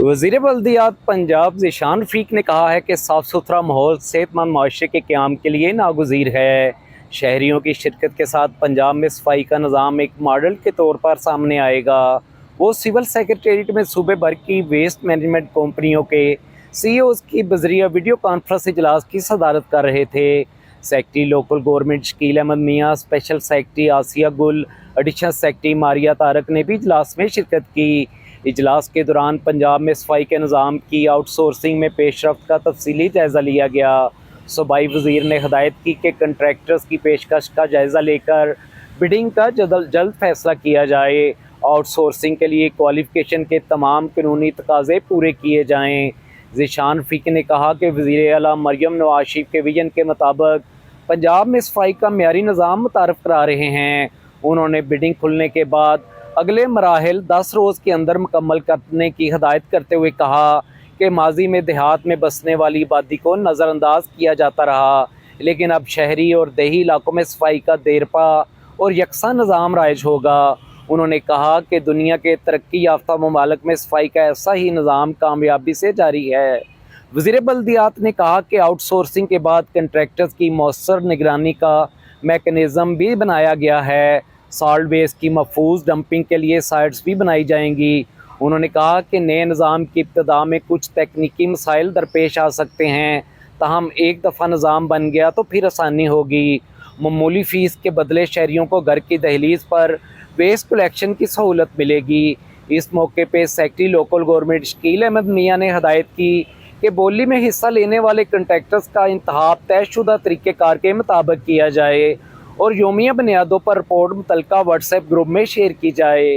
वज़ीर बल्दियात पंजाब ज़ीशान फरीक ने कहा है कि साफ़ सुथरा माहौल सेहतमंद माशरे के क़याम के लिए नागुज़ीर है। शहरियों की शिरकत के साथ पंजाब में सफाई का निज़ाम एक मॉडल के तौर पर सामने आएगा। वो सिविल सेक्रेटेरिएट में सूबे भर की वेस्ट मैनेजमेंट कंपनियों के CEOs की बज़रिया वीडियो कॉन्फ्रेंस इजलास की सदारत कर रहे थे। Secretary local government Shakeel Ahmed Mian, special secretary आसिया गुल, एडिशनल सेक्रेटरी मारिया तारक ने भी इजलास में शिरकत की। इजलास के दौरान पंजाब में सफाई के निज़ाम की आउटसोर्सिंग में पेशरफ्त का तफसीली जायज़ा लिया गया। सूबाई वज़ीर ने हदायत की कि कंट्रैक्टर्स की पेशकश का जायज़ा लेकर बिडिंग का जल्द फैसला किया जाए। आउटसोर्सिंग के लिए क्वालिफ़िकेशन के तमाम कानूनी तकाज़े पूरे किए जाएँ। ज़ीशान फरीक ने कहा कि वज़ीर आला मरियम नवाज शरीफ के विजन के मुताबिक पंजाब में सफाई का मियारी निज़ाम मुतारफ़ करा रहे हैं। उन्होंने बिडिंग खुलने के बाद अगले मराहिल 10 रोज़ के अंदर मुकम्मल करने की हदायत करते हुए कहा कि माजी में देहात में बसने वाली आबादी को नज़रअंदाज किया जाता रहा, लेकिन अब शहरी और देही इलाकों में सफाई का देरपा और यकसा निज़ाम राइज होगा। उन्होंने कहा कि दुनिया के तरक्की याफ्ता ममालिक में सफाई का ऐसा ही निज़ाम कामयाबी से जारी है। वज़ीर बल्दियात ने कहा कि आउटसोर्सिंग के बाद कंट्रैक्टर्स की मौसर निगरानी का मैकेनिज़्म भी बनाया गया है। सॉल्ट वेस्ट की महफूज डंपिंग के लिए साइट्स भी बनाई जाएंगी। उन्होंने कहा कि नए निज़ाम की इब्तदा में कुछ तकनीकी मसाइल दरपेश आ सकते हैं, ताहम एक दफ़ा निज़ाम बन गया तो फिर आसानी होगी। मामूली फ़ीस के बदले शहरियों को घर की दहलीज पर वेस्ट कलेक्शन की सहूलत मिलेगी। इस मौके पर secretary local government Shakeel Ahmed Mian ने हदायत की कि बोली में हिस्सा लेने वाले कंट्रैक्टर्स का इंतखाब तयशुदा तरीक़ेकार के मुताबिक किया जाए और योमिया बुनियादों पर रिपोर्ट मुतलका व्हाट्सएप ग्रुप में शेयर की जाए।